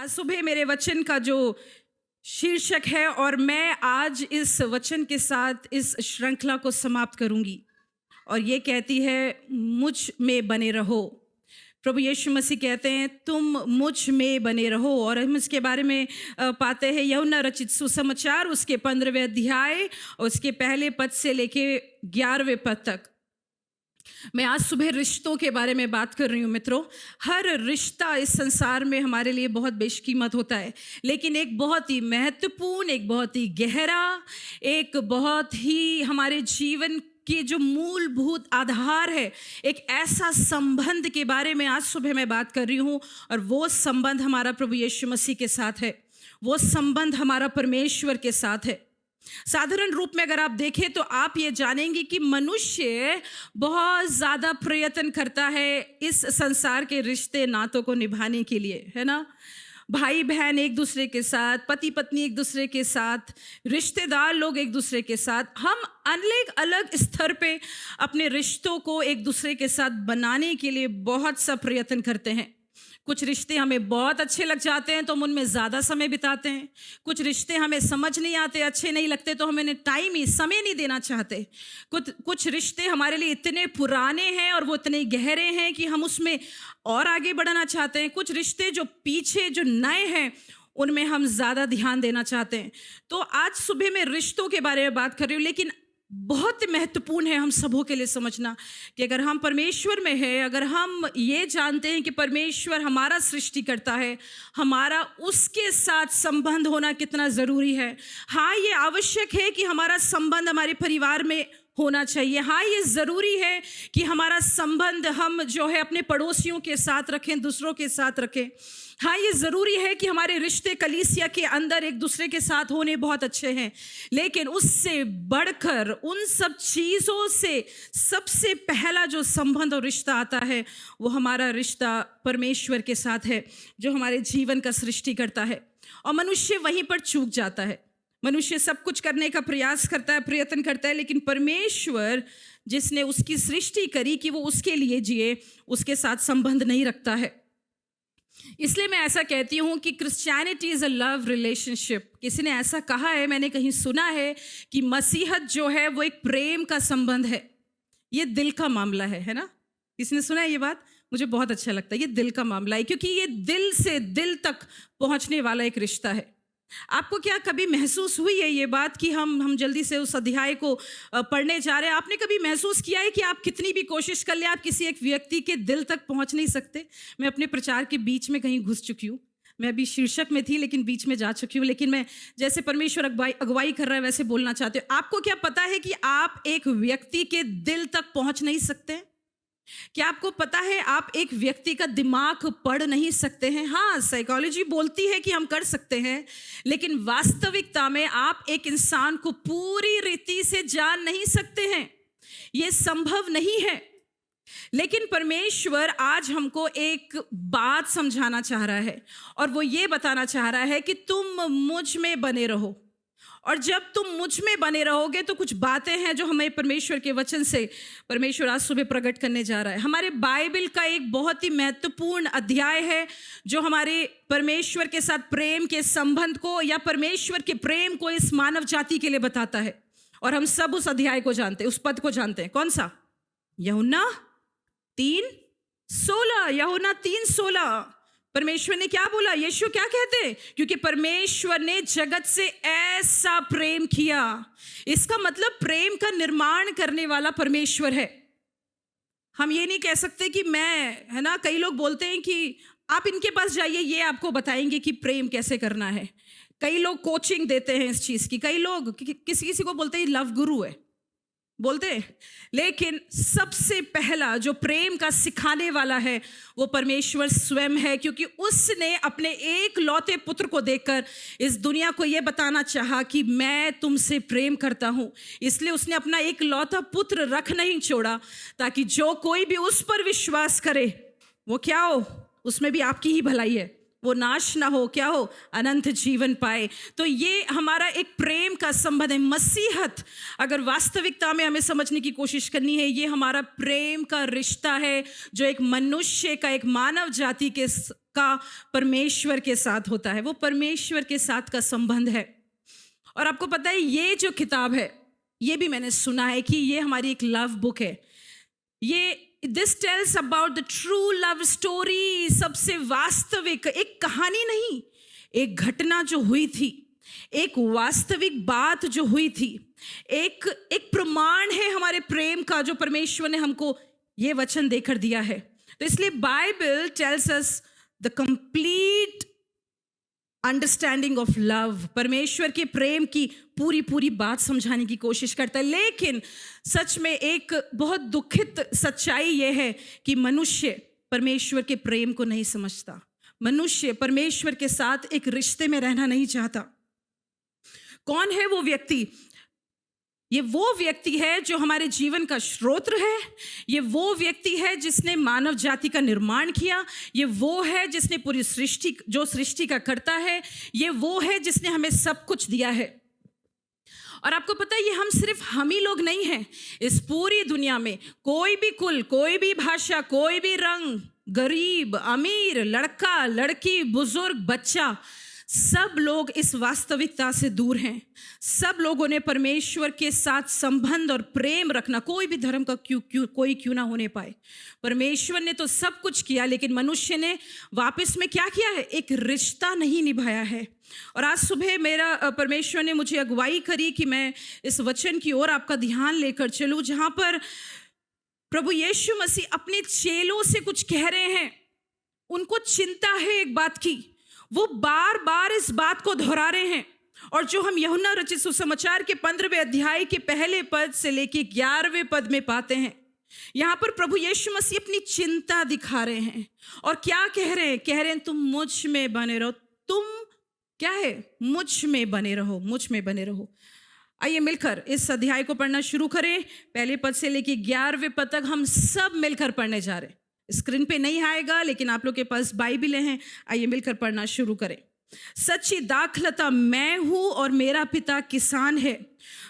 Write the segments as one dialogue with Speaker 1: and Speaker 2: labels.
Speaker 1: आज सुबह मेरे वचन का जो शीर्षक है और मैं आज इस वचन के साथ इस श्रृंखला को समाप्त करूंगी और ये कहती है मुझ में बने रहो। प्रभु यीशु मसीह कहते हैं तुम मुझ में बने रहो और हम इसके बारे में पाते हैं यूहन्ना रचित सुसमाचार उसके 15वें अध्याय और उसके पहले पद से लेके 11वें पद तक। मैं आज सुबह रिश्तों के बारे में बात कर रही हूँ मित्रों। हर रिश्ता इस संसार में हमारे लिए बहुत बेशकीमत होता है, लेकिन एक बहुत ही महत्वपूर्ण, एक बहुत ही गहरा, एक बहुत ही हमारे जीवन के जो मूलभूत आधार है, एक ऐसा संबंध के बारे में आज सुबह मैं बात कर रही हूँ। और वो संबंध हमारा प्रभु यीशु मसीह के साथ है, वो संबंध हमारा परमेश्वर के साथ है। साधारण रूप में अगर आप देखें तो आप ये जानेंगे कि मनुष्य बहुत ज़्यादा प्रयत्न करता है इस संसार के रिश्ते नातों को निभाने के लिए, है ना। भाई बहन एक दूसरे के साथ, पति पत्नी एक दूसरे के साथ, रिश्तेदार लोग एक दूसरे के साथ, हम अलग अलग स्तर पे अपने रिश्तों को एक दूसरे के साथ बनाने के लिए बहुत सा प्रयत्न करते हैं। कुछ रिश्ते हमें बहुत अच्छे लग जाते हैं तो हम उनमें ज़्यादा समय बिताते हैं। कुछ रिश्ते हमें समझ नहीं आते, अच्छे नहीं लगते तो हम इन्हें समय नहीं देना चाहते। कुछ रिश्ते हमारे लिए इतने पुराने हैं और वो इतने गहरे हैं कि हम उसमें और आगे बढ़ना चाहते हैं। कुछ रिश्ते जो पीछे जो नए हैं उनमें हम ज़्यादा ध्यान देना चाहते हैं। तो आज सुबह मैं रिश्तों के बारे में बात कर रही हूँ, लेकिन बहुत महत्वपूर्ण है हम सबों के लिए समझना कि अगर हम परमेश्वर में हैं, अगर हम ये जानते हैं कि परमेश्वर हमारा सृष्टि करता है, हमारा उसके साथ संबंध होना कितना ज़रूरी है। हाँ, ये आवश्यक है कि हमारा संबंध हमारे परिवार में होना चाहिए। हाँ, ये ज़रूरी है कि हमारा संबंध हम जो है अपने पड़ोसियों के साथ रखें, दूसरों के साथ रखें। हाँ, ये ज़रूरी है कि हमारे रिश्ते कलीसिया के अंदर एक दूसरे के साथ होने बहुत अच्छे हैं, लेकिन उससे बढ़कर उन सब चीज़ों से सबसे पहला जो संबंध और रिश्ता आता है वो हमारा रिश्ता परमेश्वर के साथ है, जो हमारे जीवन का सृष्टि करता है। और मनुष्य वहीं पर चूक जाता है। मनुष्य सब कुछ करने का प्रयास करता है, प्रयत्न करता है, लेकिन परमेश्वर जिसने उसकी सृष्टि करी कि वो उसके लिए जिए, उसके साथ संबंध नहीं रखता है। इसलिए मैं ऐसा कहती हूँ कि Christianity is a love relationship. किसी ने ऐसा कहा है, मैंने कहीं सुना है कि मसीहत जो है वो एक प्रेम का संबंध है। ये दिल का मामला है ना। किसी ने सुना है ये बात? मुझे बहुत अच्छा लगता है। ये दिल का मामला है क्योंकि ये दिल से दिल तक पहुँचने वाला एक रिश्ता है। आपको क्या कभी महसूस हुई है ये बात कि हम जल्दी से उस अध्याय को पढ़ने जा रहे हैं? आपने कभी महसूस किया है कि आप कितनी भी कोशिश कर लें, आप किसी एक व्यक्ति के दिल तक पहुंच नहीं सकते? मैं अपने प्रचार के बीच में कहीं घुस चुकी हूँ। मैं अभी शीर्षक में थी लेकिन बीच में जा चुकी हूँ, लेकिन मैं जैसे परमेश्वर अगुवाई कर रहा है वैसे बोलना चाहती हूँ। आपको क्या पता है कि आप एक व्यक्ति के दिल तक पहुँच नहीं सकते? क्या आपको पता है आप एक व्यक्ति का दिमाग पढ़ नहीं सकते हैं? हाँ, साइकोलॉजी बोलती है कि हम कर सकते हैं, लेकिन वास्तविकता में आप एक इंसान को पूरी रीति से जान नहीं सकते हैं। ये संभव नहीं है। लेकिन परमेश्वर आज हमको एक बात समझाना चाह रहा है और वो ये बताना चाह रहा है कि तुम मुझ में बने रहो। और जब तुम मुझ में बने रहोगे तो कुछ बातें हैं जो हमें परमेश्वर के वचन से परमेश्वर आज सुबह प्रकट करने जा रहा है। हमारे बाइबल का एक बहुत ही महत्वपूर्ण अध्याय है जो हमारे परमेश्वर के साथ प्रेम के संबंध को या परमेश्वर के प्रेम को इस मानव जाति के लिए बताता है। और हम सब उस अध्याय को जानते हैं, उस पद को जानते हैं। कौन सा? यूहन्ना 3:16। यूहन्ना 3:16। परमेश्वर ने क्या बोला? यीशु क्या कहते हैं? क्योंकि परमेश्वर ने जगत से ऐसा प्रेम किया। इसका मतलब प्रेम का निर्माण करने वाला परमेश्वर है। हम ये नहीं कह सकते कि मैं, है ना, कई लोग बोलते हैं कि आप इनके पास जाइए, ये आपको बताएंगे कि प्रेम कैसे करना है। कई लोग कोचिंग देते हैं इस चीज़ की। कई लोग किसी को बोलते हैं लव गुरु है, बोलते हैं। लेकिन सबसे पहला जो प्रेम का सिखाने वाला है वो परमेश्वर स्वयं है, क्योंकि उसने अपने एक लौते पुत्र को देखकर इस दुनिया को ये बताना चाहा कि मैं तुमसे प्रेम करता हूँ। इसलिए उसने अपना एक लौता पुत्र रख नहीं छोड़ा, ताकि जो कोई भी उस पर विश्वास करे वो क्या हो, उसमें भी आपकी ही भलाई है, वो नाश ना हो, क्या हो, अनंत जीवन पाए। तो ये हमारा एक प्रेम का संबंध है। मसीहत अगर वास्तविकता में हमें समझने की कोशिश करनी है, ये हमारा प्रेम का रिश्ता है जो एक मनुष्य का, एक मानव जाति के का परमेश्वर के साथ होता है, वो परमेश्वर के साथ का संबंध है। और आपको पता है ये जो किताब है, ये भी मैंने सुना है कि ये हमारी एक लव बुक है। ये this tells about the true love story, सबसे वास्तविक, एक कहानी नहीं, एक घटना जो हुई थी, एक वास्तविक बात जो हुई थी, एक प्रमाण है हमारे प्रेम का जो परमेश्वर ने हमको ये वचन देकर दिया है। तो इसलिए Bible tells us the complete understanding of love, परमेश्वर के प्रेम की पूरी बात समझाने की कोशिश करता है। लेकिन सच में एक बहुत दुखित सच्चाई यह है कि मनुष्य परमेश्वर के प्रेम को नहीं समझता। मनुष्य परमेश्वर के साथ एक रिश्ते में रहना नहीं चाहता। कौन है वो व्यक्ति? ये वो व्यक्ति है जो हमारे जीवन का स्रोत है। ये वो व्यक्ति है जिसने मानव जाति का निर्माण किया। ये वो है जिसने पूरी सृष्टि, जो सृष्टि का करता है। ये वो है जिसने हमें सब कुछ दिया है। और आपको पता है, ये हम ही लोग नहीं हैं। इस पूरी दुनिया में कोई भी कुल, कोई भी भाषा, कोई भी रंग, गरीब, अमीर, लड़का, लड़की, बुजुर्ग, बच्चा, सब लोग इस वास्तविकता से दूर हैं। सब लोगों ने परमेश्वर के साथ संबंध और प्रेम रखना, कोई भी धर्म का कोई क्यों ना होने पाए, परमेश्वर ने तो सब कुछ किया, लेकिन मनुष्य ने वापस में क्या किया है? एक रिश्ता नहीं निभाया है। और आज सुबह मेरा परमेश्वर ने मुझे अगुवाई करी कि मैं इस वचन की ओर आपका ध्यान लेकर चलूं, जहां पर प्रभु यीशु मसीह अपने चेलों से कुछ कह रहे हैं। उनको चिंता है एक बात की, वो बार बार इस बात को दोहरा रहे हैं। और जो हम यूहन्ना रचित सुसमाचार के 15वें अध्याय के पहले पद से लेके 11वें पद में पाते हैं, यहाँ पर प्रभु यीशु मसीह अपनी चिंता दिखा रहे हैं। और क्या कह रहे हैं? कह रहे हैं तुम मुझ में बने रहो। तुम क्या है? मुझ में बने रहो, मुझ में बने रहो। आइए मिलकर इस अध्याय को पढ़ना शुरू करें। पहले पद से लेके 11वें पद तक हम सब मिलकर पढ़ने जा रहे हैं। स्क्रीन पे नहीं आएगा, लेकिन आप लोग के पास बाइबलें हैं। आइए मिलकर पढ़ना शुरू करें। सच्ची दाखलता मैं हूं और मेरा पिता किसान है।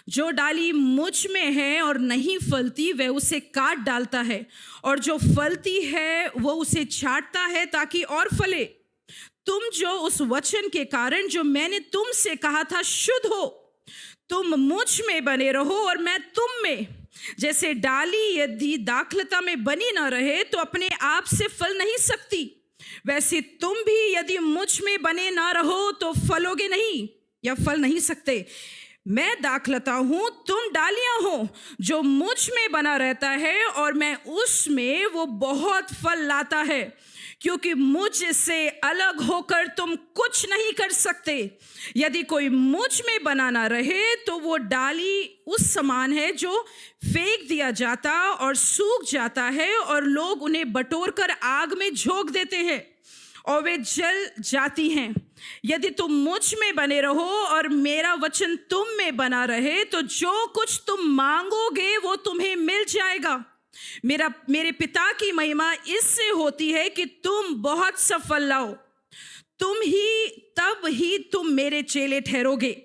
Speaker 1: जो डाली मुझ में है और नहीं फलती, वह उसे काट डालता है, और जो फलती है वो उसे छांटता है ताकि और फले। तुम जो उस वचन के कारण जो मैंने तुमसे कहा था शुद्ध हो। तुम मुझ में बने रहो और मैं तुम में। जैसे डाली यदि दाखलता में बनी न रहे तो अपने आप से फल नहीं सकती, वैसे तुम भी यदि मुझ में बने ना रहो तो फलोगे नहीं या फल नहीं सकते। मैं दाखलता हूँ, तुम डालियां हो। जो मुझ में बना रहता है और मैं उसमें, वो बहुत फल लाता है, क्योंकि मुझसे अलग होकर तुम कुछ नहीं कर सकते। यदि कोई मुझ में बना ना रहे तो वो डाली उस समान है जो फेंक दिया जाता और सूख जाता है, और लोग उन्हें बटोर कर आग में झोंक देते हैं और वे जल जाती हैं। यदि तुम मुझ में बने रहो और मेरा वचन तुम में बना रहे तो जो कुछ तुम मांगोगे वो तुम्हें मिल जाएगा। मेरे पिता की महिमा इससे होती है कि तुम बहुत सफल लाओ। तब ही तुम मेरे चेले ठहरोगे।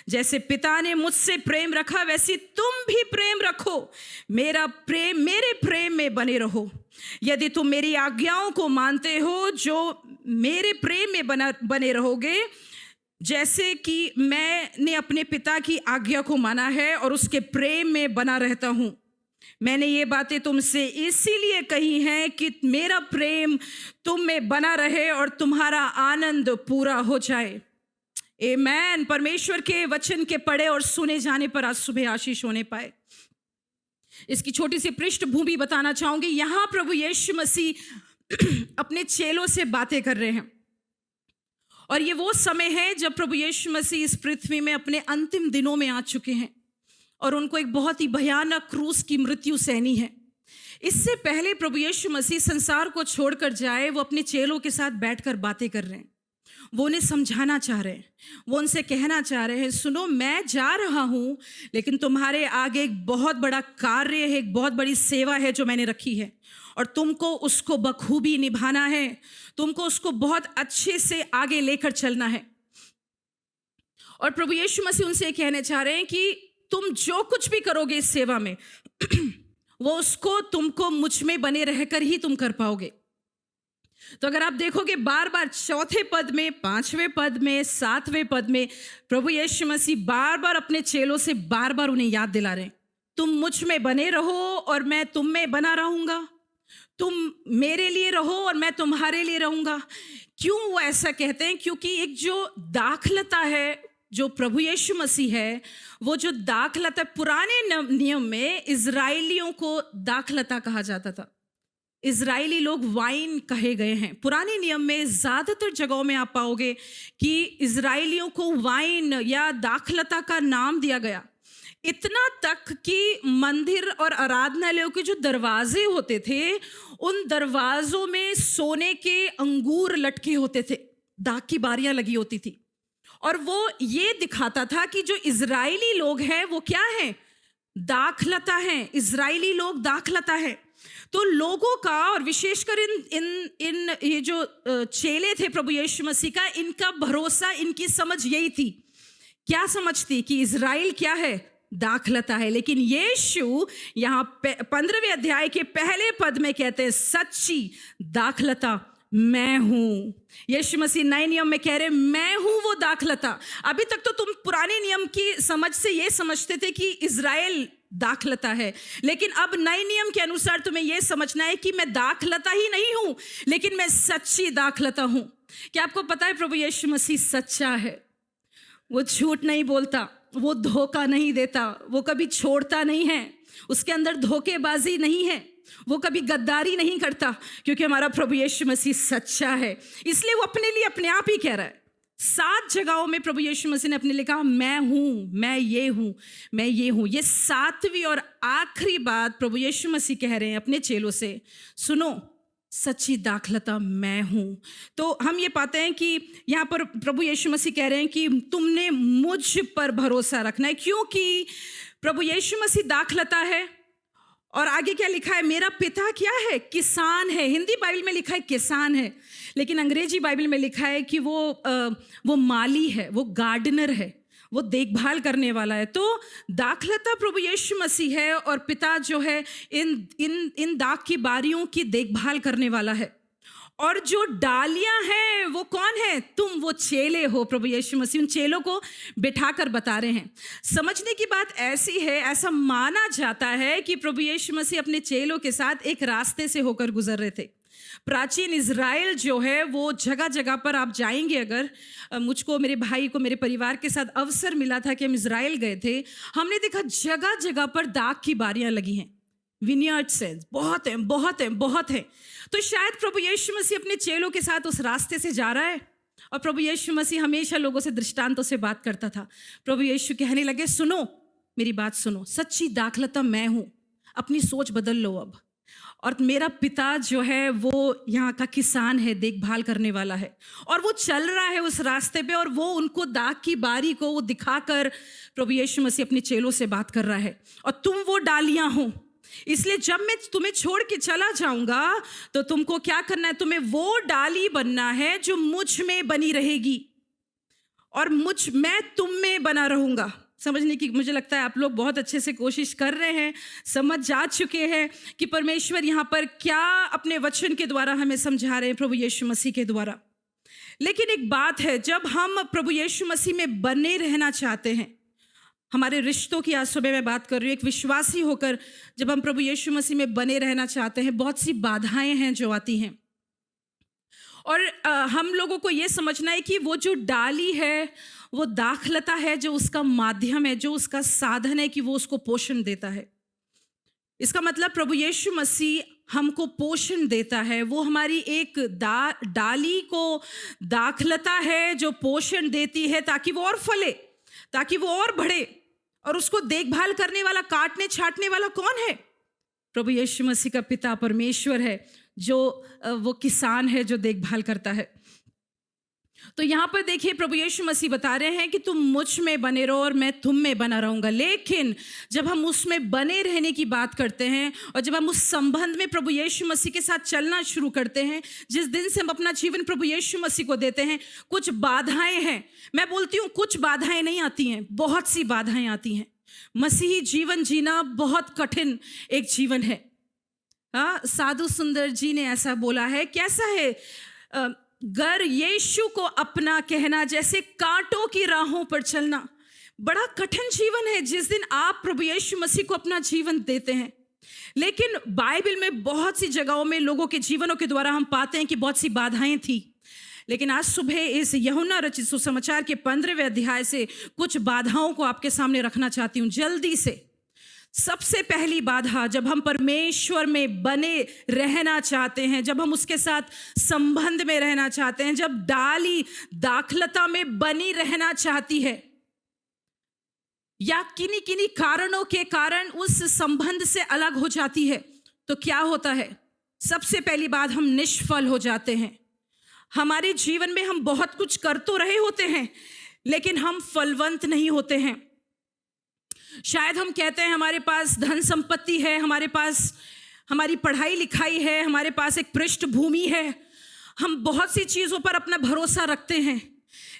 Speaker 1: जैसे पिता ने मुझसे प्रेम रखा वैसे तुम भी प्रेम रखो। मेरे प्रेम में बने रहो। यदि तुम मेरी आज्ञाओं को मानते हो, जो मेरे प्रेम में बने रहोगे, जैसे कि मैंने अपने पिता की आज्ञा को माना है और उसके प्रेम में बना रहता हूँ। मैंने ये बातें तुमसे इसीलिए कही हैं कि मेरा प्रेम तुम में बना रहे और तुम्हारा आनंद पूरा हो जाए। आमेन। परमेश्वर के वचन के पढ़े और सुने जाने पर आज सुबह आशीष होने पाए। इसकी छोटी सी पृष्ठभूमि बताना चाहूंगी। यहाँ प्रभु यीशु मसीह अपने चेलों से बातें कर रहे हैं, और ये वो समय है जब प्रभु यीशु मसीह इस पृथ्वी में अपने अंतिम दिनों में आ चुके हैं, और उनको एक बहुत ही भयानक क्रूस की मृत्यु सहनी है। इससे पहले प्रभु यीशु मसीह संसार को छोड़कर जाए, वो अपने चेलों के साथ बैठकर बातें कर रहे हैं। वो उन्हें समझाना चाह रहे हैं, वो उनसे कहना चाह रहे हैं, सुनो मैं जा रहा हूँ, लेकिन तुम्हारे आगे एक बहुत बड़ा कार्य है, एक बहुत बड़ी सेवा है जो मैंने रखी है, और तुमको उसको बखूबी निभाना है। तुमको उसको बहुत अच्छे से आगे लेकर चलना है। और प्रभु यीशु मसीह उनसे कहने चाह रहे हैं कि तुम जो कुछ भी करोगे इस सेवा में वो उसको तुमको मुझ में बने रहकर ही तुम कर पाओगे। तो अगर आप देखोगे बार बार चौथे पद में, पांचवें पद में, सातवें पद में प्रभु यीशु मसीह बार बार अपने चेलों से बार बार उन्हें याद दिला रहे हैं, तुम मुझ में बने रहो और मैं तुम में बना रहूंगा, तुम मेरे लिए रहो और मैं तुम्हारे लिए रहूंगा। क्यों वो ऐसा कहते हैं? क्योंकि एक जो दाखलता है, जो प्रभु यीशु मसीह है, वो जो दाखलता, पुराने नियम में इजराइलियों को दाखलता कहा जाता था। इजराइली लोग वाइन कहे गए हैं। पुराने नियम में ज़्यादातर जगहों में आप पाओगे कि इजराइलियों को वाइन या दाखलता का नाम दिया गया। इतना तक कि मंदिर और आराधनालयों के जो दरवाजे होते थे, उन दरवाजों में सोने के अंगूर लटके होते थे, दाख की बारियां लगी होती थी, और वो ये दिखाता था कि जो इजराइली लोग हैं वो क्या हैं? दाखलता हैं। इजराइली लोग दाखलता हैं। तो लोगों का, और विशेषकर इन इन इन ये जो चेले थे प्रभु यीशु मसीह का, इनका भरोसा, इनकी समझ यही थी। क्या समझ थी? कि इजराइल क्या है? दाखलता है। लेकिन यीशु यहाँ 15वें अध्याय के पहले पद में कहते हैं, सच्ची दाखलता मैं हूं। यीशु मसीह नए नियम में कह रहे, मैं हूं वो दाखलता। अभी तक तो तुम पुराने नियम की समझ से ये समझते थे कि इजराइल दाखलता है, लेकिन अब नए नियम के अनुसार तुम्हें यह समझना है कि मैं दाखलता ही नहीं हूं, लेकिन मैं सच्ची दाखलता हूं। क्या आपको पता है प्रभु यीशु मसीह सच्चा है? वो झूठ नहीं बोलता, वो धोखा नहीं देता, वो कभी छोड़ता नहीं है, उसके अंदर धोखेबाजी नहीं है, वो कभी गद्दारी नहीं करता, क्योंकि हमारा प्रभु यीशु मसीह सच्चा है। इसलिए वो अपने लिए अपने आप ही कह रहा है। 7 जगहों में प्रभु यीशु मसीह ने अपने लिए कहा, मैं हूं, मैं ये हूं, मैं ये हूं। ये 7वीं और आखिरी बात प्रभु यीशु मसीह कह रहे हैं अपने चेलों से, सुनो, सच्ची दाखलता मैं हूं। तो हम ये पाते हैं कि यहाँ पर प्रभु यीशु मसीह कह रहे हैं कि तुमने मुझ पर भरोसा रखना है, क्योंकि प्रभु यीशु मसीह दाखलता है। और आगे क्या लिखा है? मेरा पिता क्या है? किसान है। हिंदी बाइबल में लिखा है किसान है, लेकिन अंग्रेजी बाइबल में लिखा है कि वो माली है, वो गार्डनर है, वो देखभाल करने वाला है। तो दाखलता प्रभु यीशु मसीह है, और पिता जो है इन इन इन दाख की बारियों की देखभाल करने वाला है। और जो डालियां हैं वो कौन है? तुम वो चेले हो। प्रभु यीशु मसीह उन चेलों को बिठाकर बता रहे हैं। समझने की बात ऐसी है, ऐसा माना जाता है कि प्रभु यीशु मसीह अपने चेलों के साथ एक रास्ते से होकर गुजर रहे थे। प्राचीन इज़राइल जो है वो जगह जगह पर आप जाएंगे, अगर मुझको, मेरे भाई को, मेरे परिवार के साथ अवसर मिला था कि हम इज़राइल गए थे, हमने देखा जगह जगह पर दाख की बारियां लगी हैं, विनियर्ड्स हैं, बहुत हैं, बहुत हैं, बहुत हैं। तो शायद प्रभु यीशु मसीह अपने चेलों के साथ उस रास्ते से जा रहा है, और प्रभु यीशु मसीह हमेशा लोगों से दृष्टांतों से बात करता था। प्रभु यीशु कहने लगे, सुनो, मेरी बात सुनो, सच्ची दाखलता मैं हूं, अपनी सोच बदल लो अब। और मेरा पिता जो है वो यहाँ का किसान है, देखभाल करने वाला है, और वो चल रहा है उस रास्ते पे, और वो उनको दाख की बारी को वो दिखाकर प्रभु यीशु मसीह अपने चेलों से बात कर रहा है। और तुम वो डालियां हो, इसलिए जब मैं तुम्हें छोड़ के चला जाऊंगा तो तुमको क्या करना है? तुम्हें वो डाली बनना है जो मुझ में बनी रहेगी, और मैं तुम में बना रहूंगा। समझने की मुझे लगता है आप लोग बहुत अच्छे से कोशिश कर रहे हैं, समझ जा चुके हैं कि परमेश्वर यहाँ पर क्या अपने वचन के द्वारा हमें समझा रहे हैं, प्रभु यीशु मसीह के द्वारा। लेकिन एक बात है, जब हम प्रभु यीशु मसीह में बने रहना चाहते हैं, हमारे रिश्तों की आज सुबह मैं बात कर रही हूँ, एक विश्वासी होकर जब हम प्रभु यीशु मसीह में बने रहना चाहते हैं, बहुत सी बाधाएं हैं जो आती हैं। और हम लोगों को ये समझना है कि वो जो डाली है वो दाखलता है, जो उसका माध्यम है, जो उसका साधन है कि वो उसको पोषण देता है। इसका मतलब प्रभु यीशु मसीह हमको पोषण देता है, वो हमारी एक डाली को दाखलता है जो पोषण देती है ताकि वो और फले, ताकि वो और बढ़े। और उसको देखभाल करने वाला, काटने छाटने वाला कौन है? प्रभु यीशु मसीह का पिता परमेश्वर है, जो वो किसान है जो देखभाल करता है। तो यहाँ पर देखिए प्रभु यीशु मसीह बता रहे हैं कि तुम मुझ में बने रहो और मैं तुम में बना रहूंगा। लेकिन जब हम उसमें बने रहने की बात करते हैं और जब हम उस संबंध में प्रभु यीशु मसीह के साथ चलना शुरू करते हैं, जिस दिन से हम अपना जीवन प्रभु यीशु मसीह को देते हैं, कुछ बाधाएं हैं। मैं बोलती हूँ कुछ बाधाएं नहीं आती हैं, बहुत सी बाधाएं आती हैं। मसीही जीवन जीना बहुत कठिन एक जीवन है। हाँ, साधु सुंदर जी ने ऐसा बोला है, कैसा है गर यीशु को अपना कहना जैसे कांटों की राहों पर चलना। बड़ा कठिन जीवन है जिस दिन आप प्रभु यीशु मसीह को अपना जीवन देते हैं। लेकिन बाइबल में बहुत सी जगहों में लोगों के जीवनों के द्वारा हम पाते हैं कि बहुत सी बाधाएं थी। लेकिन आज सुबह इस यूहन्ना रचित सुसमाचार के 15वें अध्याय से कुछ बाधाओं को आपके सामने रखना चाहती हूँ जल्दी से। सबसे पहली बाधा, जब हम परमेश्वर में बने रहना चाहते हैं, जब हम उसके साथ संबंध में रहना चाहते हैं, जब डाली दाखलता में बनी रहना चाहती है या किन्हीं किन्हीं कारणों के कारण उस संबंध से अलग हो जाती है, तो क्या होता है? सबसे पहली बात, हम निष्फल हो जाते हैं। हमारे जीवन में हम बहुत कुछ कर तो रहे होते हैं लेकिन हम फलवंत नहीं होते हैं। शायद हम कहते हैं हमारे पास धन संपत्ति है, हमारे पास हमारी पढ़ाई लिखाई है, हमारे पास एक पृष्ठभूमि है, हम बहुत सी चीज़ों पर अपना भरोसा रखते हैं।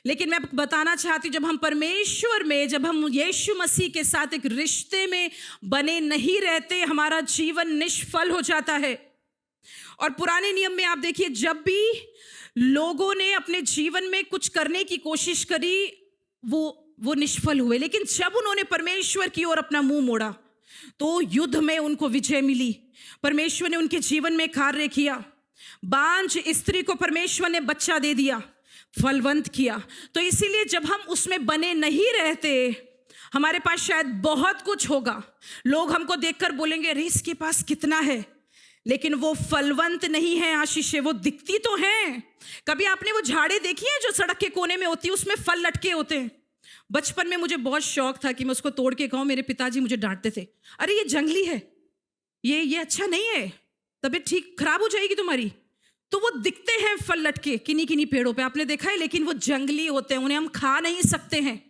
Speaker 1: लेकिन मैं बताना चाहती हूँ, जब हम परमेश्वर में, जब हम यीशु मसीह के साथ एक रिश्ते में बने नहीं रहते, हमारा जीवन निष्फल हो जाता है। और पुराने नियम में आप देखिए, जब भी लोगों ने अपने जीवन में कुछ करने की कोशिश करी वो निष्फल हुए, लेकिन जब उन्होंने परमेश्वर की ओर अपना मुंह मोड़ा तो युद्ध में उनको विजय मिली। परमेश्वर ने उनके जीवन में कार्य किया। बांझ स्त्री को परमेश्वर ने बच्चा दे दिया, फलवंत किया। तो इसीलिए जब हम उसमें बने नहीं रहते, हमारे पास शायद बहुत कुछ होगा, लोग हमको देखकर बोलेंगे अरे इसके पास कितना है, लेकिन वो फलवंत नहीं है। आशीष है, वो दिखती तो हैं। कभी आपने वो झाड़ें देखी हैं जो सड़क के कोने में होती है, उसमें फल लटके होते हैं? बचपन में मुझे बहुत शौक था कि मैं उसको तोड़ के खाऊं। मेरे पिताजी मुझे डांटते थे, अरे ये जंगली है, ये अच्छा नहीं है, तबीयत ठीक खराब हो जाएगी तुम्हारी। तो वो दिखते हैं फल लटके किन्हीं किन्हीं पेड़ों पे, आपने देखा है, लेकिन वो जंगली होते हैं, उन्हें हम खा नहीं सकते हैं।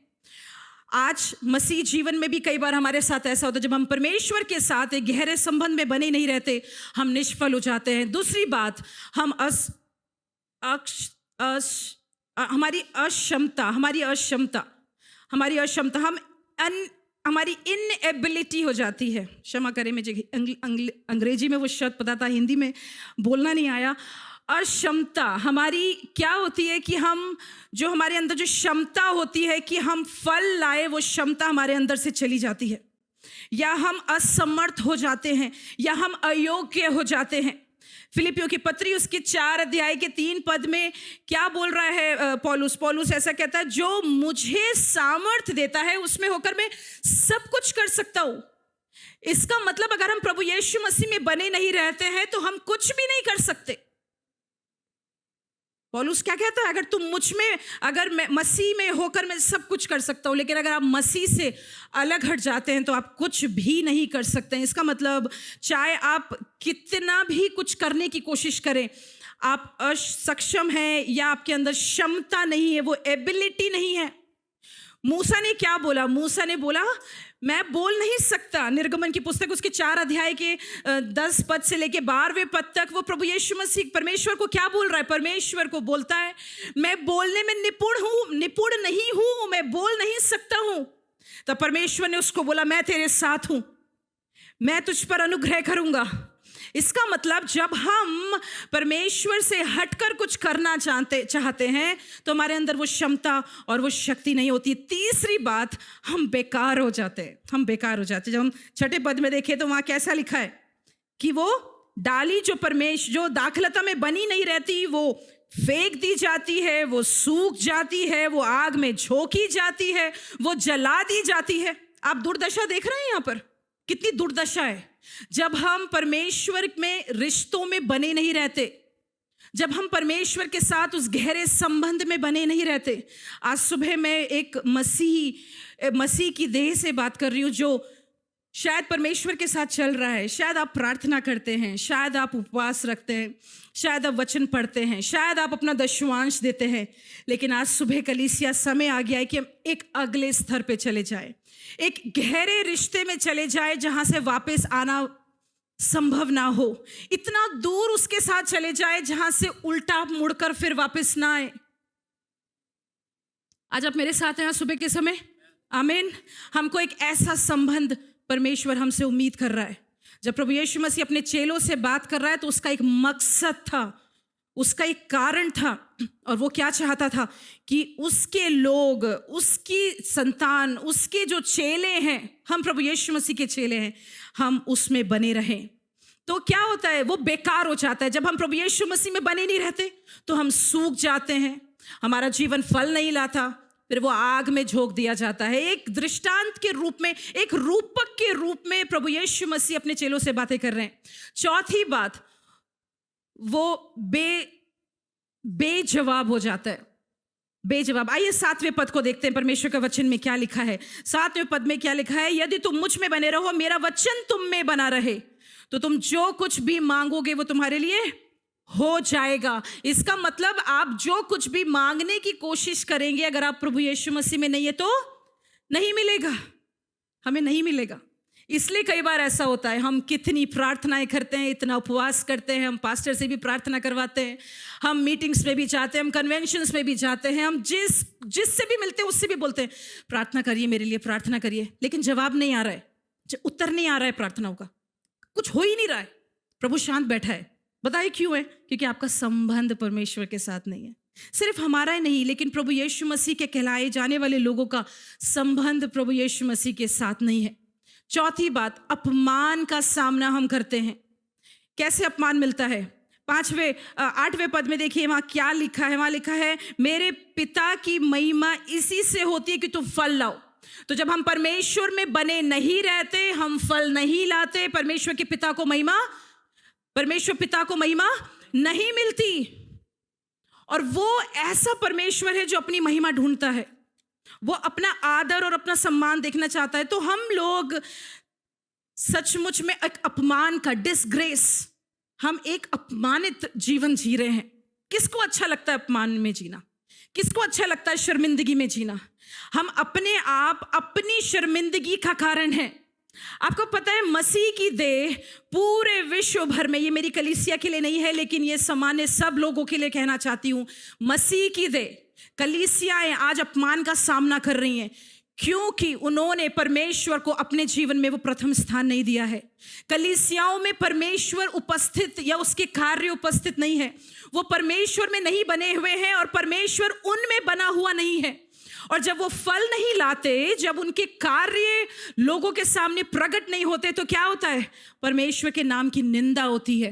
Speaker 1: आज मसीह जीवन में भी कई बार हमारे साथ ऐसा होता है, जब हम परमेश्वर के साथ एक गहरे संबंध में बने नहीं रहते, हम निष्फल हो जाते हैं। दूसरी बात, हम हमारी अक्षमता, हमारी इनएबिलिटी हो जाती है। क्षमा करें, मुझे अंग्रेजी में वो शब्द पता था, हिंदी में बोलना नहीं आया। अक्षमता हमारी क्या होती है कि हम, जो हमारे अंदर जो क्षमता होती है कि हम फल लाए, वो क्षमता हमारे अंदर से चली जाती है, या हम असमर्थ हो जाते हैं, या हम अयोग्य हो जाते हैं। फिलिपियों की पत्री उसके 4 अध्याय के 3 पद में क्या बोल रहा है पौलुस ऐसा कहता है, जो मुझे सामर्थ देता है उसमें होकर मैं सब कुछ कर सकता हूं। इसका मतलब अगर हम प्रभु यीशु मसीह में बने नहीं रहते हैं तो हम कुछ भी नहीं कर सकते। पौलुस क्या कहता है, अगर तुम मुझ में, अगर मैं मसीह में होकर मैं सब कुछ कर सकता हूँ, लेकिन अगर आप मसीह से अलग हट जाते हैं तो आप कुछ भी नहीं कर सकते हैं। इसका मतलब चाहे आप कितना भी कुछ करने की कोशिश करें, आप असक्षम हैं, या आपके अंदर क्षमता नहीं है, वो एबिलिटी नहीं है। मूसा ने क्या बोला? मूसा ने बोला मैं बोल नहीं सकता। निर्गमन की पुस्तक उसके 4 अध्याय के 10 पद से लेके 12वें पद तक वो प्रभु यीशु मसीह परमेश्वर को क्या बोल रहा है? परमेश्वर को बोलता है मैं बोलने में निपुण नहीं हूं, मैं बोल नहीं सकता हूं। तब परमेश्वर ने उसको बोला मैं तेरे साथ हूं, मैं तुझ पर अनुग्रह करूंगा। इसका मतलब जब हम परमेश्वर से हटकर कुछ करना चाहते हैं तो हमारे अंदर वो क्षमता और वो शक्ति नहीं होती। तीसरी बात, हम बेकार हो जाते हैं। जब हम 6ठे पद में देखें तो वहां कैसा लिखा है कि वो डाली जो दाखलता में बनी नहीं रहती, वो फेंक दी जाती है, वो सूख जाती है, वो आग में झोंकी जाती है, वो जला दी जाती है। आप दुर्दशा देख रहे हैं यहाँ पर, कितनी दुर्दशा है जब हम परमेश्वर में रिश्तों में बने नहीं रहते, जब हम परमेश्वर के साथ उस गहरे संबंध में बने नहीं रहते। आज सुबह मैं एक मसीह की देह से बात कर रही हूँ जो शायद परमेश्वर के साथ चल रहा है। शायद आप प्रार्थना करते हैं, शायद आप उपवास रखते हैं, शायद आप वचन पढ़ते हैं, शायद आप अपना दशमांश देते हैं, लेकिन आज सुबह कलीसिया समय आ गया है कि हम एक अगले स्तर पे चले जाए, एक गहरे रिश्ते में चले जाए जहां से वापस आना संभव ना हो। इतना दूर उसके साथ चले जाए जहां से उल्टा मुड़कर फिर वापस ना आए। आज आप मेरे साथ हैं सुबह के समय, आमीन। हमको एक ऐसा संबंध परमेश्वर हमसे उम्मीद कर रहा है जब प्रभु यीशु मसीह अपने चेलों से बात कर रहा है तो उसका एक मकसद था, उसका एक कारण था, और वो क्या चाहता था कि उसके लोग, उसकी संतान, उसके जो चेले हैं, हम प्रभु यीशु मसीह के चेले हैं, हम उसमें बने रहें। तो क्या होता है, वो बेकार हो जाता है। जब हम प्रभु यीशु मसीह में बने नहीं रहते तो हम सूख जाते हैं, हमारा जीवन फल नहीं लाता, फिर वो आग में झोंक दिया जाता है। एक दृष्टांत के रूप में, एक रूपक के रूप में प्रभु यीशु मसीह अपने चेलों से बातें कर रहे हैं। चौथी बात, वो बेजवाब हो जाता है, बेजवाब। आइए 7वें पद को देखते हैं, परमेश्वर का वचन में क्या लिखा है। 7वें पद में क्या लिखा है, यदि तुम मुझ में बने रहो, मेरा वचन तुम में बना रहे, तो तुम जो कुछ भी मांगोगे वो तुम्हारे लिए हो जाएगा। इसका मतलब आप जो कुछ भी मांगने की कोशिश करेंगे, अगर आप प्रभु यीशु मसीह में नहीं है तो नहीं मिलेगा, हमें नहीं मिलेगा। इसलिए कई बार ऐसा होता है, हम कितनी प्रार्थनाएं करते हैं, इतना उपवास करते हैं, हम पास्टर से भी प्रार्थना करवाते हैं, हम मीटिंग्स में भी जाते हैं, हम कन्वेंशंस में भी जाते हैं, हम जिससे भी मिलते हैं उससे भी बोलते हैं प्रार्थना करिए, मेरे लिए प्रार्थना करिए, लेकिन जवाब नहीं आ रहा है, उत्तर नहीं आ रहा है प्रार्थनाओं का, कुछ हो ही नहीं रहा है, प्रभु शांत बैठा है। बताइए क्यों है? क्योंकि आपका संबंध परमेश्वर के साथ नहीं है। सिर्फ हमारा ही नहीं, लेकिन प्रभु यीशु मसीह के कहलाए जाने वाले लोगों का संबंध प्रभु यीशु मसीह के साथ नहीं है। चौथी बात, अपमान का सामना हम करते हैं। कैसे अपमान मिलता है? 8वें पद में देखिए वहां क्या लिखा है। वहां लिखा है, मेरे पिता की महिमा इसी से होती है कि तुम फल लाओ। तो जब हम परमेश्वर में बने नहीं रहते, हम फल नहीं लाते, परमेश्वर पिता को महिमा नहीं मिलती। और वो ऐसा परमेश्वर है जो अपनी महिमा ढूंढता है, वो अपना आदर और अपना सम्मान देखना चाहता है। तो हम लोग सचमुच में एक अपमान का, डिसग्रेस, हम एक अपमानित जीवन जी रहे हैं। किसको अच्छा लगता है अपमान में जीना? किसको अच्छा लगता है शर्मिंदगी में जीना? हम अपने आप अपनी शर्मिंदगी का कारण हैं। आपको पता है, मसीह की देह पूरे विश्व भर में, ये मेरी कलीसिया के लिए नहीं है, लेकिन ये सामान्य सब लोगों के लिए कहना चाहती हूं, मसीह की देह कलीसियाएं आज अपमान का सामना कर रही हैं, क्योंकि उन्होंने परमेश्वर को अपने जीवन में वो प्रथम स्थान नहीं दिया है। कलीसियाओं में परमेश्वर उपस्थित या उसके कार्य उपस्थित नहीं है, वो परमेश्वर में नहीं बने हुए हैं और परमेश्वर उनमें बना हुआ नहीं है। और जब वो फल नहीं लाते, जब उनके कार्य लोगों के सामने प्रकट नहीं होते, तो क्या होता है? परमेश्वर के नाम की निंदा होती है,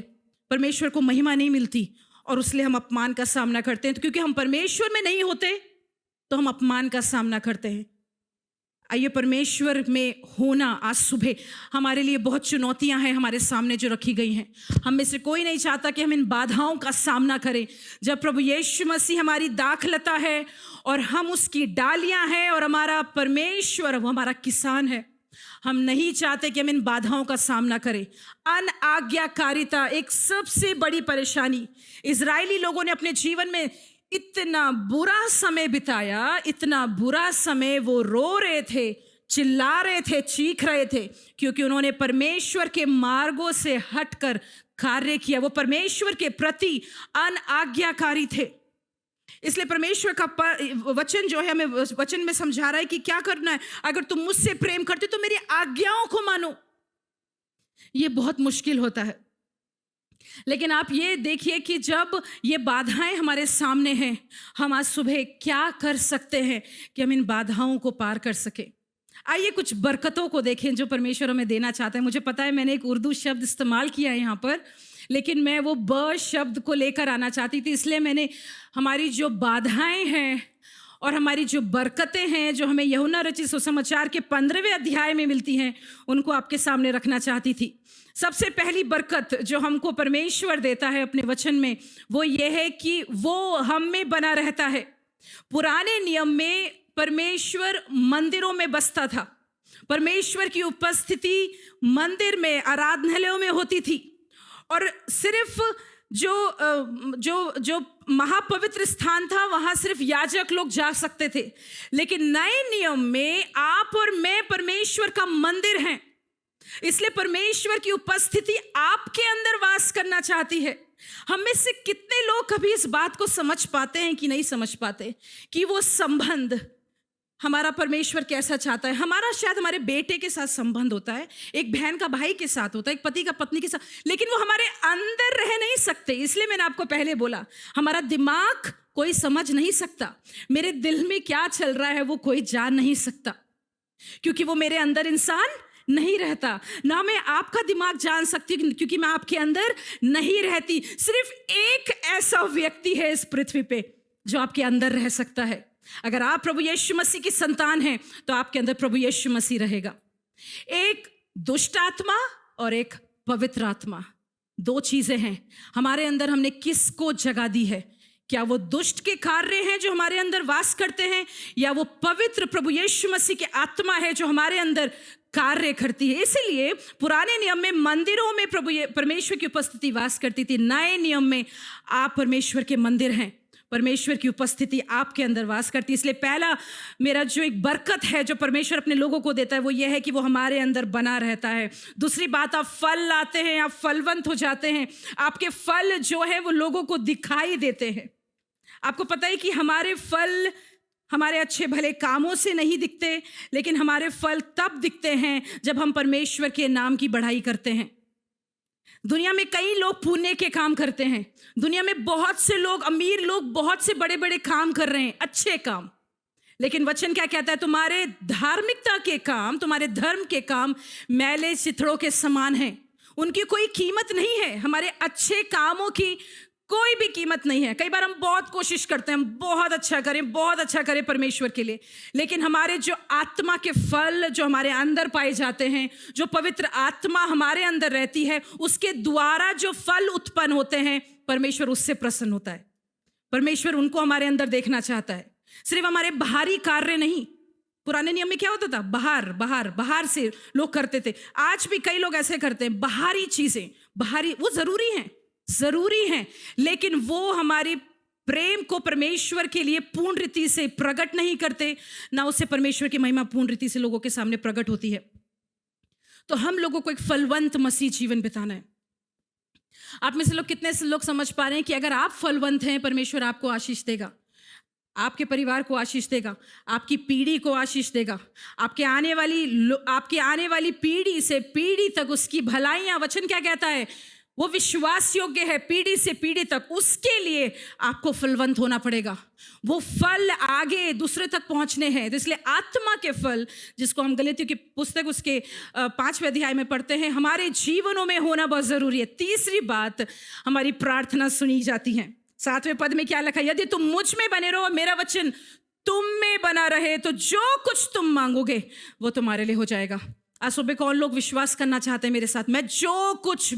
Speaker 1: परमेश्वर को महिमा नहीं मिलती, और इसलिए हम अपमान का सामना करते हैं। तो क्योंकि हम परमेश्वर में नहीं होते तो हम अपमान का सामना करते हैं। आइए, परमेश्वर में होना, आज सुबह हमारे लिए बहुत चुनौतियां हैं हमारे सामने जो रखी गई हैं। हम में से कोई नहीं चाहता कि हम इन बाधाओं का सामना करें। जब प्रभु यीशु मसीह हमारी दाखलता है और हम उसकी डालियां हैं और हमारा परमेश्वर वो हमारा किसान है, हम नहीं चाहते कि हम इन बाधाओं का सामना करें। अनाज्ञाकारिता एक सबसे बड़ी परेशानी। इजरायली लोगों ने अपने जीवन में इतना बुरा समय बिताया, इतना बुरा समय, वो रो रहे थे, चिल्ला रहे थे, चीख रहे थे, क्योंकि उन्होंने परमेश्वर के मार्गों से हटकर कार्य किया। वो परमेश्वर के प्रति अनाज्ञाकारी थे। इसलिए परमेश्वर का वचन जो है हमें वचन में समझा रहा है कि क्या करना है। अगर तुम मुझसे प्रेम करते तो मेरी आज्ञाओं को मानो। ये बहुत मुश्किल होता है, लेकिन आप ये देखिए कि जब ये बाधाएं हमारे सामने हैं, हम आज सुबह क्या कर सकते हैं कि हम इन बाधाओं को पार कर सके। आइए कुछ बरकतों को देखें जो परमेश्वर हमें देना चाहता है। मुझे पता है मैंने एक उर्दू शब्द इस्तेमाल किया है यहाँ पर, लेकिन मैं वो ब शब्द को लेकर आना चाहती थी। इसलिए मैंने हमारी जो बाधाएं हैं और हमारी जो बरकतें हैं जो हमें यूहन्ना रचित सुसमाचार के 15वें अध्याय में मिलती हैं, उनको आपके सामने रखना चाहती थी। सबसे पहली बरकत जो हमको परमेश्वर देता है अपने वचन में, वो ये है कि वो हम में बना रहता है। पुराने नियम में परमेश्वर मंदिरों में बसता था। परमेश्वर की उपस्थिति मंदिर में, आराधनालयों में होती थी, और सिर्फ जो महापवित्र स्थान था वहां सिर्फ याजक लोग जा सकते थे। लेकिन नए नियम में आप और मैं परमेश्वर का मंदिर हैं, इसलिए परमेश्वर की उपस्थिति आपके अंदर वास करना चाहती है। हम में से कितने लोग कभी इस बात को समझ पाते हैं कि नहीं समझ पाते कि वो संबंध हमारा परमेश्वर कैसा चाहता है। हमारा शायद हमारे बेटे के साथ संबंध होता है, एक बहन का भाई के साथ होता है, एक पति का पत्नी के साथ, लेकिन वो हमारे अंदर रह नहीं सकते। इसलिए मैंने आपको पहले बोला, हमारा दिमाग कोई समझ नहीं सकता, मेरे दिल में क्या चल रहा है वो कोई जान नहीं सकता, क्योंकि वो मेरे अंदर इंसान नहीं रहता। ना मैं आपका दिमाग जान सकती हूँ, क्योंकि मैं आपके अंदर नहीं रहती। सिर्फ एक ऐसा व्यक्ति है इस पृथ्वी पे जो आपके अंदर रह सकता है। अगर आप प्रभु यीशु मसीह की संतान हैं तो आपके अंदर प्रभु यीशु मसीह रहेगा। एक दुष्ट आत्मा और एक पवित्र आत्मा, दो चीजें हैं हमारे अंदर। हमने किसको जगह दी है? क्या वो दुष्ट के कार्य हैं जो हमारे अंदर वास करते हैं, या वो पवित्र प्रभु यीशु मसीह की आत्मा है जो हमारे अंदर कार्य करती है? इसीलिए पुराने नियम में मंदिरों में परमेश्वर की उपस्थिति वास करती थी। नए नियम में आप परमेश्वर के मंदिर हैं, परमेश्वर की उपस्थिति आपके अंदर वास करती है। इसलिए पहला मेरा जो एक बरकत है जो परमेश्वर अपने लोगों को देता है वो ये है कि वो हमारे अंदर बना रहता है। दूसरी बात, आप फल लाते हैं, आप फलवंत हो जाते हैं। आपके फल जो है वो लोगों को दिखाई देते हैं। आपको पता है कि हमारे फल हमारे अच्छे भले कामों से नहीं दिखते, लेकिन हमारे फल तब दिखते हैं जब हम परमेश्वर के नाम की बढ़ाई करते हैं। दुनिया में कई लोग पुण्य के काम करते हैं, दुनिया में बहुत से लोग, अमीर लोग बहुत से बड़े बड़े काम कर रहे हैं, अच्छे काम, लेकिन वचन क्या कहता है? तुम्हारे धार्मिकता के काम, तुम्हारे धर्म के काम मैले चिथड़ों के समान हैं, उनकी कोई कीमत नहीं है। हमारे अच्छे कामों की कोई भी कीमत नहीं है। कई बार हम बहुत कोशिश करते हैं, हम बहुत अच्छा करें परमेश्वर के लिए, लेकिन हमारे जो आत्मा के फल जो हमारे अंदर पाए जाते हैं, जो पवित्र आत्मा हमारे अंदर रहती है, उसके द्वारा जो फल उत्पन्न होते हैं, परमेश्वर उससे प्रसन्न होता है। परमेश्वर उनको हमारे अंदर देखना चाहता है, सिर्फ हमारे बाहरी कार्य नहीं। पुराने नियम में क्या होता था? बाहर से लोग करते थे। आज भी कई लोग ऐसे करते हैं, बाहरी चीजें, वो जरूरी हैं, लेकिन वो हमारी प्रेम को परमेश्वर के लिए पूर्ण रीति से प्रकट नहीं करते, ना उससे परमेश्वर की महिमा पूर्ण रीति से लोगों के सामने प्रकट होती है। तो हम लोगों को एक फलवंत मसीह जीवन बिताना है। आप में से लोग कितने से लोग समझ पा रहे हैं कि अगर आप फलवंत हैं, परमेश्वर आपको आशीष देगा, आपके परिवार को आशीष देगा, आपकी पीढ़ी को आशीष देगा, आपके आने वाली पीढ़ी से पीढ़ी तक उसकी भलाइयां। वचन क्या कहता है? वो विश्वास योग्य है पीढ़ी से पीढ़ी तक। उसके लिए आपको फलवंत होना पड़ेगा, वो फल आगे दूसरे तक पहुंचने हैं। तो इसलिए आत्मा के फल, जिसको हम गलातियों की पुस्तक उसके 5वें अध्याय में पढ़ते हैं, हमारे जीवनों में होना बहुत जरूरी है। तीसरी बात, हमारी प्रार्थना सुनी जाती है। 7वें पद में क्या लिखा? यदि तुम मुझ में बने रहो, मेरा वचन तुम में बना रहे, तो जो कुछ तुम मांगोगे वो तुम्हारे लिए हो जाएगा। आज सुबह कौन लोग विश्वास करना चाहते हैं मेरे साथ? मैं जो कुछ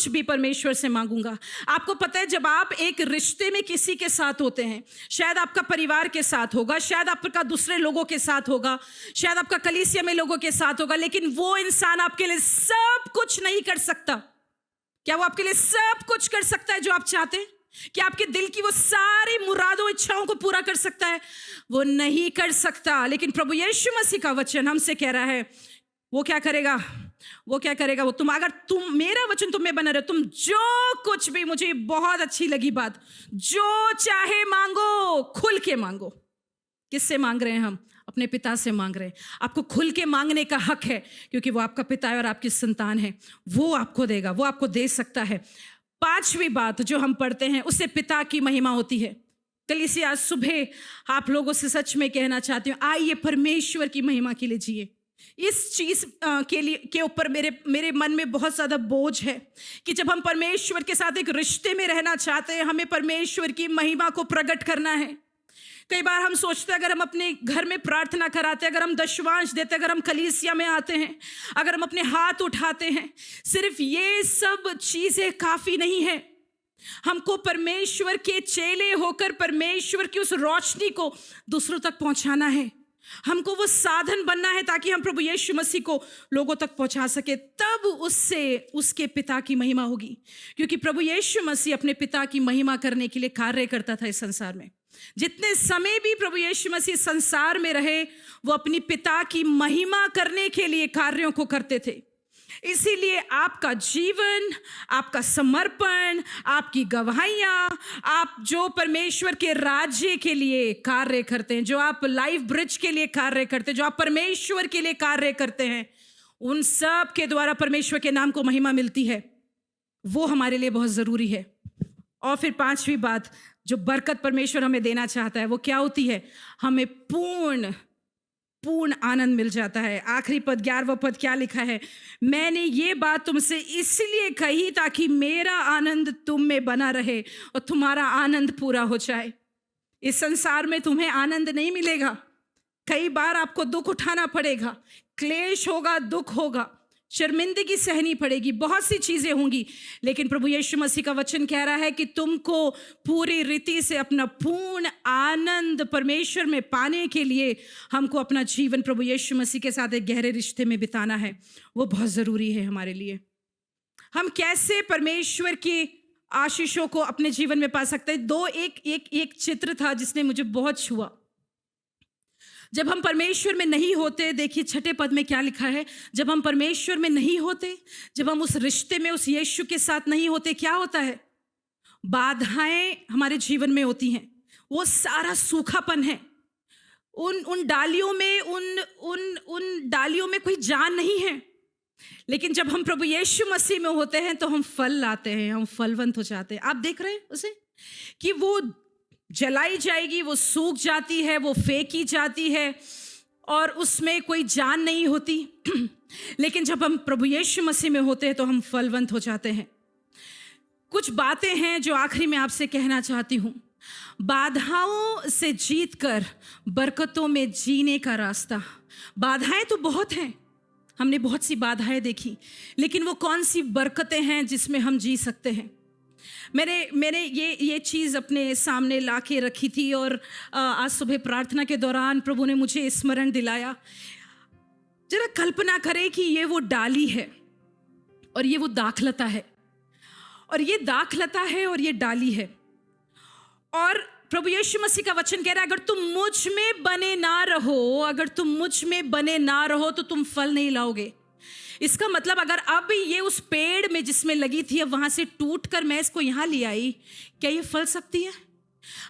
Speaker 1: भी परमेश्वर से मांगूंगा। आपको पता है, जब आप एक रिश्ते में किसी के साथ होते हैं, शायद आपका परिवार के साथ होगा, शायद आपका दूसरे लोगों के साथ होगा, शायद आपका कलीसिया में लोगों के साथ होगा, लेकिन वो इंसान आपके लिए सब कुछ नहीं कर सकता। क्या वो आपके लिए सब कुछ कर सकता है जो आप चाहते हैं? क्या आपके दिल की वो सारी मुरादों इच्छाओं को पूरा कर सकता है? वो नहीं कर सकता। लेकिन प्रभु यीशु मसीह का वचन हमसे कह रहा है, वो क्या करेगा? अगर मेरा वचन तुम में बना रहे, तुम जो कुछ भी, मुझे बहुत अच्छी लगी बात, जो चाहे मांगो, खुल के मांगो। किससे मांग रहे हैं हम? अपने पिता से मांग रहे हैं। आपको खुल के मांगने का हक है, क्योंकि वो आपका पिता है और आपकी संतान है। वो आपको देगा, वो आपको दे सकता है। 5वीं बात जो हम पढ़ते हैं, उससे पिता की महिमा होती है। कलीसिया, आज सुबह आप लोगों से सच में कहना चाहती हूँ, आइए परमेश्वर की महिमा के लिए जिए। इस चीज के ऊपर मेरे मन में बहुत ज्यादा बोझ है कि जब हम परमेश्वर के साथ एक रिश्ते में रहना चाहते हैं, हमें परमेश्वर की महिमा को प्रकट करना है। कई बार हम सोचते हैं, अगर हम अपने घर में प्रार्थना कराते हैं, अगर हम दशवांश देते हैं, अगर हम कलीसिया में आते हैं, अगर हम अपने हाथ उठाते हैं, सिर्फ ये सब चीजें काफी नहीं है। हमको परमेश्वर के चेले होकर परमेश्वर की उस रोशनी को दूसरों तक पहुंचाना है। हमको वो साधन बनना है ताकि हम प्रभु यीशु मसीह को लोगों तक पहुंचा सके। तब उससे उसके पिता की महिमा होगी, क्योंकि प्रभु यीशु मसीह अपने पिता की महिमा करने के लिए कार्य करता था इस संसार में। जितने समय भी प्रभु यीशु मसीह संसार में रहे, वो अपनी पिता की महिमा करने के लिए कार्यों को करते थे। इसीलिए आपका जीवन, आपका समर्पण, आपकी गवाहियाँ, आप जो परमेश्वर के राज्य के लिए कार्य करते हैं, जो आप लाइफ ब्रिज के लिए कार्य करते हैं, जो आप परमेश्वर के लिए कार्य करते हैं, उन सब के द्वारा परमेश्वर के नाम को महिमा मिलती है। वो हमारे लिए बहुत ज़रूरी है। और फिर पांचवी बात, जो बरकत परमेश्वर हमें देना चाहता है, वो क्या होती है? हमें पूर्ण आनंद मिल जाता है। आखिरी पद, 11वां पद क्या लिखा है? मैंने ये बात तुमसे इसलिए कही ताकि मेरा आनंद तुम में बना रहे और तुम्हारा आनंद पूरा हो जाए। इस संसार में तुम्हें आनंद नहीं मिलेगा। कई बार आपको दुख उठाना पड़ेगा, क्लेश होगा, दुख होगा, शर्मिंदगी सहनी पड़ेगी, बहुत सी चीज़ें होंगी, लेकिन प्रभु यीशु मसीह का वचन कह रहा है कि तुमको पूरी रीति से अपना पूर्ण आनंद परमेश्वर में पाने के लिए हमको अपना जीवन प्रभु यीशु मसीह के साथ एक गहरे रिश्ते में बिताना है। वो बहुत ज़रूरी है हमारे लिए। हम कैसे परमेश्वर की आशीषों को अपने जीवन में पा सकते हैं? एक चित्र था जिसने मुझे बहुत छुआ। जब हम परमेश्वर में नहीं होते, देखिए 6ठे पद में क्या लिखा है? जब हम परमेश्वर में नहीं होते, जब हम उस रिश्ते में उस यीशु के साथ नहीं होते, क्या होता है? बाधाएं हमारे जीवन में होती हैं। वो सारा सूखापन है। उन डालियों में कोई जान नहीं है। लेकिन जब हम प्रभु यीशु मसीह में होते हैं तो हम फल लाते हैं, हम फलवंत हो जाते हैं। आप देख रहे हैं उसे कि वो जलाई जाएगी, वो सूख जाती है, वो फेंकी जाती है और उसमें कोई जान नहीं होती। लेकिन जब हम प्रभु यीशु मसीह में होते हैं तो हम फलवंत हो जाते हैं। कुछ बातें हैं जो आखिरी में आपसे कहना चाहती हूँ। बाधाओं से जीतकर बरकतों में जीने का रास्ता। बाधाएं तो बहुत हैं, हमने बहुत सी बाधाएं देखी, लेकिन वो कौन सी बरकतें हैं जिसमें हम जी सकते हैं? मैंने ये चीज़ अपने सामने ला के रखी थी और आज सुबह प्रार्थना के दौरान प्रभु ने मुझे स्मरण दिलाया। जरा कल्पना करें कि ये वो डाली है और ये वो दाखलता है, और ये दाखलता है और ये डाली है। और प्रभु यीशु मसीह का वचन कह रहा है, अगर तुम मुझ में बने ना रहो, अगर तुम मुझ में बने ना रहो तो तुम फल नहीं लाओगे। इसका मतलब अगर अब ये उस पेड़ में जिसमें लगी थी, अब वहाँ से टूट कर मैं इसको यहाँ ले आई, क्या ये फल सकती है?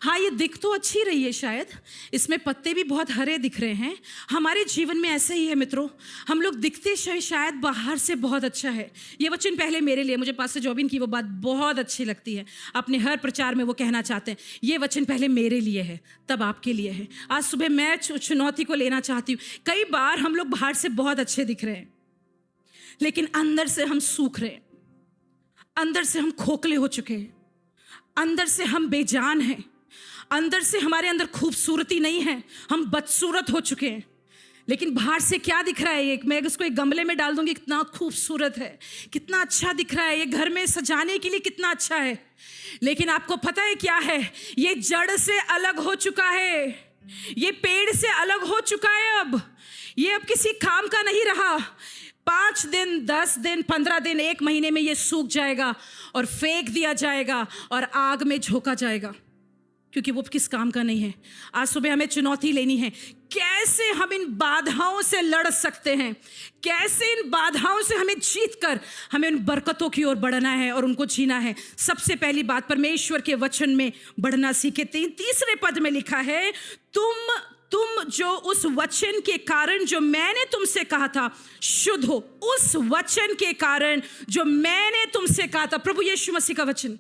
Speaker 1: हाँ, ये दिख तो अच्छी रही है, शायद इसमें पत्ते भी बहुत हरे दिख रहे हैं। हमारे जीवन में ऐसा ही है मित्रों, हम लोग दिखते शायद बाहर से बहुत अच्छा है। ये वचन पहले मेरे लिए, मुझे पास्टर जॉबिन की वो बात बहुत अच्छी लगती है। अपने हर प्रचार में वो कहना चाहते हैं, ये वचन पहले मेरे लिए है तब आपके लिए है। आज सुबह मैं चुनौती को लेना चाहती हूँ। कई बार हम लोग बाहर से बहुत अच्छे दिख रहे हैं, लेकिन अंदर से हम सूख रहे हैं, अंदर से हम खोखले हो चुके हैं, अंदर से हम बेजान हैं, अंदर से हमारे अंदर खूबसूरती नहीं है, हम बदसूरत हो चुके हैं। लेकिन बाहर से क्या दिख रहा है? ये मैं इसको एक गमले में डाल दूंगी, कितना खूबसूरत है, कितना अच्छा दिख रहा है, ये घर में सजाने के लिए कितना अच्छा है। लेकिन आपको पता है क्या है? ये जड़ से अलग हो चुका है, ये पेड़ से अलग हो चुका है। अब ये अब किसी काम का नहीं रहा। 5 दिन, 10 दिन, 15 दिन, 1 महीने में ये सूख जाएगा और फेंक दिया जाएगा और आग में झोंका जाएगा, क्योंकि वो किस काम का नहीं है। आज सुबह हमें चुनौती लेनी है, कैसे हम इन बाधाओं से लड़ सकते हैं, कैसे इन बाधाओं से हमें जीतकर हमें उन बरकतों की ओर बढ़ना है और उनको जीना है। सबसे पहली बात, परमेश्वर के वचन में बढ़ना सीखे। 3 पद में लिखा है, तुम जो उस वचन के कारण जो मैंने तुमसे कहा था शुद्ध हो। उस वचन के कारण जो मैंने तुमसे कहा था, प्रभु यीशु मसीह का वचन।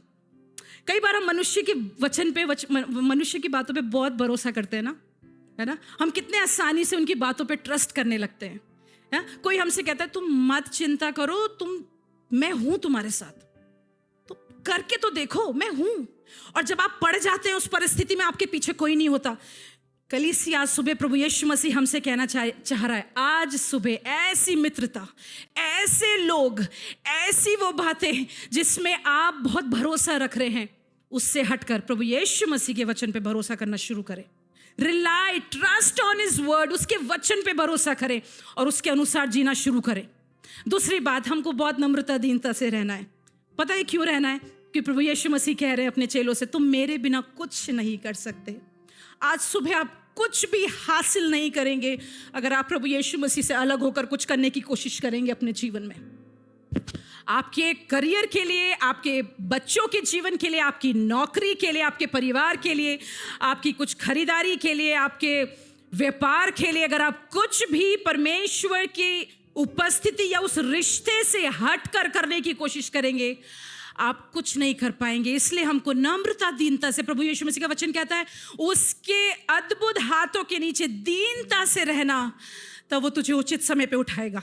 Speaker 1: कई बार हम मनुष्य के वचन पे, मनुष्य की बातों पे बहुत भरोसा करते हैं ना, है ना? हम कितने आसानी से उनकी बातों पे ट्रस्ट करने लगते हैं, है? कोई हमसे कहता है तुम मत चिंता करो, मैं हूं तुम्हारे साथ, तो करके तो देखो, मैं हूं। और जब आप पड़ जाते हैं उस परिस्थिति में, आपके पीछे कोई नहीं होता। कलीसिया, आज सुबह प्रभु यीशु मसीह हमसे कहना चाह रहा है, आज सुबह ऐसी मित्रता, ऐसे लोग, ऐसी वो बातें जिसमें आप बहुत भरोसा रख रहे हैं, उससे हटकर प्रभु यीशु मसीह के वचन पे भरोसा करना शुरू करें। Rely, trust on his word, उसके वचन पे भरोसा करें और उसके अनुसार जीना शुरू करें। दूसरी बात, हमको बहुत नम्रता, दीनता से रहना है। पता है क्यों रहना है? कि प्रभु यीशु मसीह कह रहे हैं अपने चेलों से, तुम मेरे बिना कुछ नहीं कर सकते। आज सुबह आप कुछ भी हासिल नहीं करेंगे अगर आप प्रभु यीशु मसीह से अलग होकर कुछ करने की कोशिश करेंगे अपने जीवन में। आपके करियर के लिए, आपके बच्चों के जीवन के लिए, आपकी नौकरी के लिए, आपके परिवार के लिए, आपकी कुछ खरीदारी के लिए, आपके व्यापार के लिए, अगर आप कुछ भी परमेश्वर की उपस्थिति या उस रिश्ते से हट कर करने की कोशिश करेंगे, आप कुछ नहीं कर पाएंगे। इसलिए हमको नम्रता, दीनता से, प्रभु यीशु मसीह का वचन कहता है, उसके अद्भुत हाथों के नीचे दीनता से रहना, तब वो तुझे उचित समय पे उठाएगा।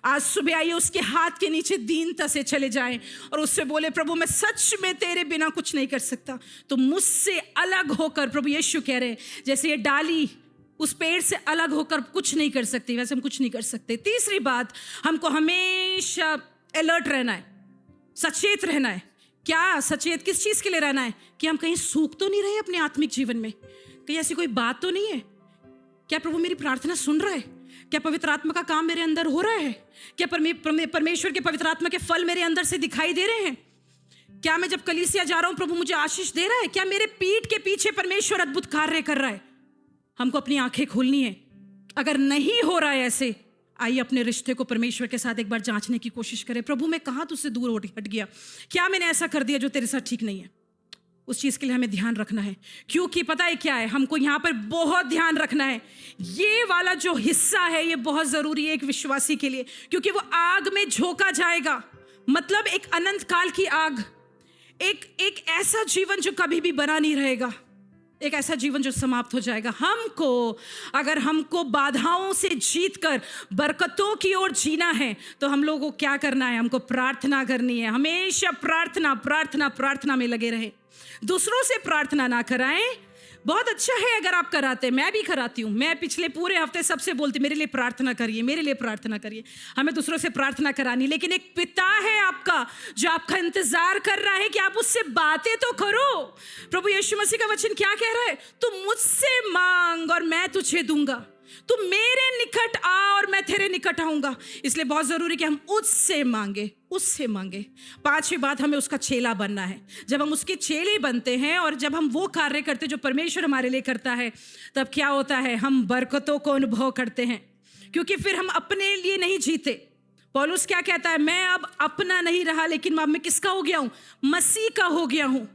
Speaker 1: आज सुबह आइए, उसके हाथ के नीचे दीनता से चले जाएं और उससे बोले, प्रभु मैं सच में तेरे बिना कुछ नहीं कर सकता। तो मुझसे अलग होकर, प्रभु यीशु कह रहे हैं, जैसे ये डाली उस पेड़ से अलग होकर कुछ नहीं कर सकती, वैसे हम कुछ नहीं कर सकते। तीसरी बात, हमको हमेशा अलर्ट रहना है, सचेत रहना है। क्या सचेत किस चीज़ के लिए रहना है? कि हम कहीं सूख तो नहीं रहे अपने आत्मिक जीवन में, कहीं ऐसी कोई बात तो नहीं है? क्या प्रभु मेरी प्रार्थना सुन रहा है? क्या पवित्र आत्मा का काम मेरे अंदर हो रहा है? क्या परमेश्वर के पवित्र आत्मा के फल मेरे अंदर से दिखाई दे रहे हैं? क्या मैं जब कलीसिया जा रहा हूं, प्रभु मुझे आशीष दे रहा है? क्या मेरे पीठ के पीछे परमेश्वर अद्भुत कार्य कर रहा है? हमको अपनी आंखें खोलनी है। अगर नहीं हो रहा है ऐसे, आइए अपने रिश्ते को परमेश्वर के साथ एक बार जांचने की कोशिश करें। प्रभु मैं कहाँ तुझसे दूर हट गया? क्या मैंने ऐसा कर दिया जो तेरे साथ ठीक नहीं है? उस चीज़ के लिए हमें ध्यान रखना है, क्योंकि पता है क्या है, हमको यहाँ पर बहुत ध्यान रखना है। ये वाला जो हिस्सा है ये बहुत ज़रूरी है एक विश्वासी के लिए, क्योंकि वो आग में झोंका जाएगा। मतलब एक अनंत काल की आग, एक ऐसा जीवन जो कभी भी बना नहीं रहेगा, एक ऐसा जीवन जो समाप्त हो जाएगा। अगर हमको बाधाओं से जीतकर बरकतों की ओर जीना है, तो हम लोगों को क्या करना है? हमको प्रार्थना करनी है। हमेशा प्रार्थना प्रार्थना प्रार्थना में लगे रहे, दूसरों से प्रार्थना ना कराएं। बहुत अच्छा है अगर आप कराते हैं, मैं भी कराती हूँ। मैं पिछले पूरे हफ्ते सबसे बोलती, मेरे लिए प्रार्थना करिए, मेरे लिए प्रार्थना करिए। हमें दूसरों से प्रार्थना करानी, लेकिन एक पिता है आपका जो आपका इंतजार कर रहा है कि आप उससे बातें तो करो। प्रभु यीशु मसीह का वचन क्या कह रहा है? तू मुझसे मांग और मैं तुझे दूंगा, तू मेरे निकट आ और मैं तेरे निकट आऊंगा। इसलिए बहुत जरूरी कि हम उससे मांगे, उससे मांगे। पांचवी बात, हमें उसका चेला बनना है। जब हम उसके चेले बनते हैं और जब हम वो कार्य करते हैं जो परमेश्वर हमारे लिए करता है, तब क्या होता है? हम बरकतों को अनुभव करते हैं, क्योंकि फिर हम अपने लिए नहीं जीते। पौलुस क्या कहता है? मैं अब अपना नहीं रहा, लेकिन अब मैं किसका हो गया हूं? मसीह का हो गया हूं।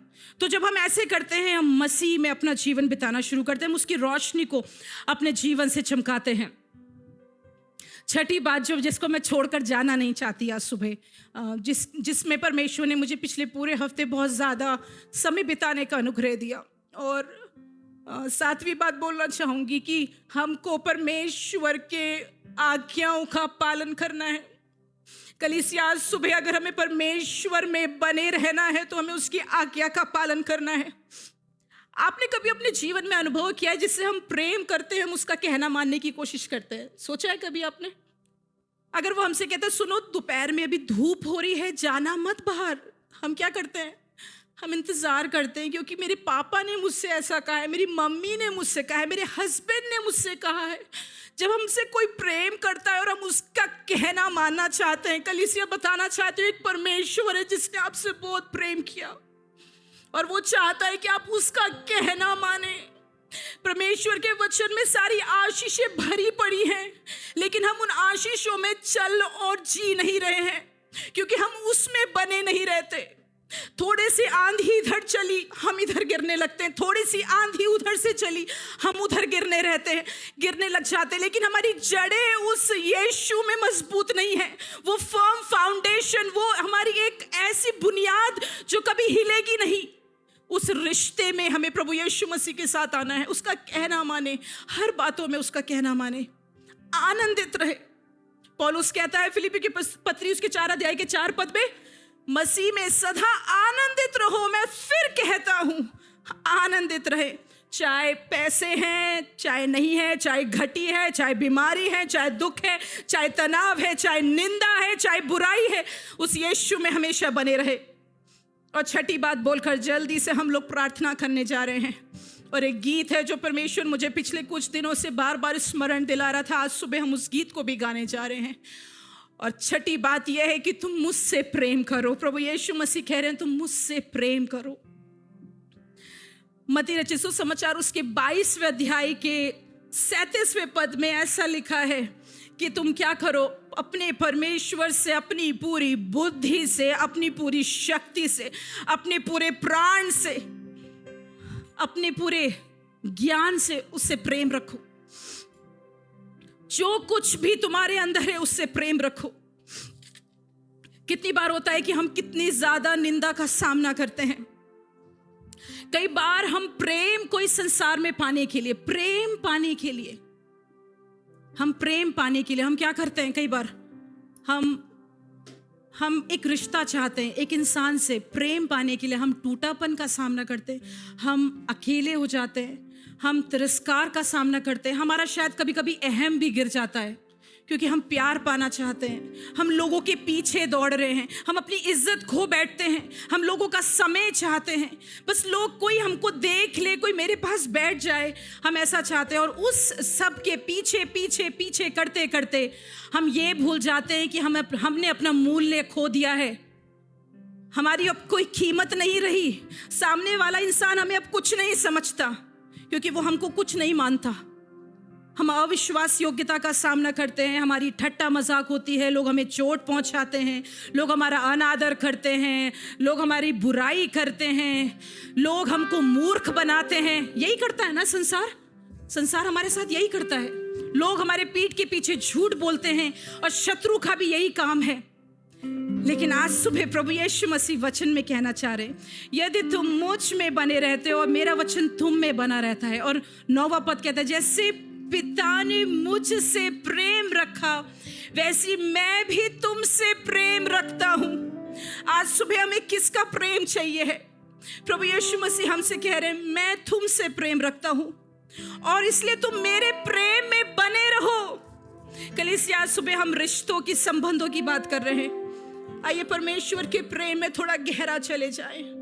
Speaker 1: तो जब हम ऐसे करते हैं, हम मसीह में अपना जीवन बिताना शुरू करते हैं, हम उसकी रोशनी को अपने जीवन से चमकाते हैं। छठी बात जो जिसको मैं छोड़कर जाना नहीं चाहती आज सुबह, जिसमें परमेश्वर ने मुझे पिछले पूरे हफ्ते बहुत ज़्यादा समय बिताने का अनुग्रह दिया। और सातवीं बात बोलना चाहूँगी कि हमको परमेश्वर के आज्ञाओं का पालन करना है। कलीसिया आज सुबह अगर हमें परमेश्वर में बने रहना है तो हमें उसकी आज्ञा का पालन करना है। आपने कभी अपने जीवन में अनुभव किया है जिससे हम प्रेम करते हैं, हम उसका कहना मानने की कोशिश करते हैं? सोचा है कभी आपने? अगर वो हमसे कहते हैं, सुनो दोपहर में अभी धूप हो रही है, जाना मत बाहर, हम क्या करते हैं? हम इंतज़ार करते हैं, क्योंकि मेरे पापा ने मुझसे ऐसा कहा है, मेरी मम्मी ने मुझसे कहा है, मेरे हस्बैंड ने मुझसे कहा है। जब हमसे कोई प्रेम करता है और हम उसका कहना मानना चाहते हैं, कलीसिया बताना चाहते हैं, एक परमेश्वर है जिसने आपसे बहुत प्रेम किया और वो चाहता है कि आप उसका कहना माने। परमेश्वर के वचन में सारी आशीषें भरी पड़ी हैं, लेकिन हम उन आशीषों में चल और जी नहीं रहे हैं, क्योंकि हम उसमें बने नहीं रहते। थोड़ी सी आंधी इधर चली, हम इधर गिरने लगते हैं, थोड़ी सी आंधी उधर से चली, हम उधर गिरने लग जाते हैं। लेकिन हमारी जड़ें उस यीशु में मजबूत नहीं है, वो फर्म फाउंडेशन, वो हमारी एक ऐसी बुनियाद जो कभी हिलेगी नहीं। उस रिश्ते में हमें प्रभु यीशु मसीह के साथ आना है, उसका कहना माने, हर बातों में उसका कहना माने, आनंदित रहे। पौलुस कहता है फिलिप्पी की पत्री उसके 4 अध्याय के 4 पद में, मसीह में सदा आनंदित रहो। मैं फिर कहता हूं, आनंदित रहे। चाहे पैसे हैं, चाहे नहीं है, चाहे घटी है, चाहे बीमारी है, चाहे दुख है, चाहे तनाव है, चाहे निंदा है, चाहे बुराई है, उस यीशु में हमेशा बने रहे। और छठी बात बोलकर जल्दी से हम लोग प्रार्थना करने जा रहे हैं। और एक गीत है जो परमेश्वर मुझे पिछले कुछ दिनों से बार बार स्मरण दिला रहा था, आज सुबह हम उस गीत को भी गाने जा रहे हैं। और छठी बात यह है कि तुम मुझसे प्रेम करो। प्रभु यीशु मसीह कह रहे हैं, तुम मुझसे प्रेम करो। मत्ती रचित सुसमाचार उसके 22वें अध्याय के 37वें पद में ऐसा लिखा है कि तुम क्या करो, अपने परमेश्वर से, अपनी पूरी बुद्धि से, अपनी पूरी शक्ति से, अपने पूरे प्राण से, अपने पूरे ज्ञान से उससे प्रेम रखो। जो कुछ भी तुम्हारे अंदर है उससे प्रेम रखो। कितनी बार होता है कि हम कितनी ज्यादा निंदा का सामना करते हैं। कई बार हम प्रेम को इस संसार में पाने के लिए, प्रेम पाने के लिए, हम क्या करते हैं? कई बार हम एक रिश्ता चाहते हैं, एक इंसान से प्रेम पाने के लिए हम टूटापन का सामना करते हैं, हम अकेले हो जाते हैं, हम तिरस्कार का सामना करते हैं, हमारा शायद कभी कभी अहम भी गिर जाता है क्योंकि हम प्यार पाना चाहते हैं, हम लोगों के पीछे दौड़ रहे हैं, हम अपनी इज्जत खो बैठते हैं, हम लोगों का समय चाहते हैं, बस लोग कोई हमको देख ले, कोई मेरे पास बैठ जाए, हम ऐसा चाहते हैं। और उस सब के पीछे पीछे पीछे करते करते हम ये भूल जाते हैं कि हमने अपना मूल्य खो दिया है, हमारी अब कोई कीमत नहीं रही, सामने वाला इंसान हमें अब कुछ नहीं समझता क्योंकि वो हमको कुछ नहीं मानता। हम अविश्वास योग्यता का सामना करते हैं, हमारी ठट्टा मजाक होती है, लोग हमें चोट पहुंचाते हैं, लोग हमारा अनादर करते हैं, लोग हमारी बुराई करते हैं, लोग हमको मूर्ख बनाते हैं। यही करता है ना संसार हमारे साथ यही करता है। लोग हमारे पीठ के पीछे झूठ बोलते हैं और शत्रु का भी यही काम है। लेकिन आज सुबह प्रभु यीशु मसीह वचन में कहना चाह रहे, यदि तुम मुझ में बने रहते हो और मेरा वचन तुम में बना रहता है। और 9वां पद कहता है, जैसे पिता ने मुझसे प्रेम रखा वैसी मैं भी तुमसे प्रेम रखता हूं। आज सुबह हमें किसका प्रेम चाहिए है? प्रभु यीशु मसीह हमसे कह रहे हैं, मैं तुमसे प्रेम रखता हूं और इसलिए तुम मेरे प्रेम में बने रहो। कलीसिया, सुबह हम रिश्तों की, संबंधों की बात कर रहे हैं। आइए परमेश्वर के प्रेम में थोड़ा गहरा चले जाएं।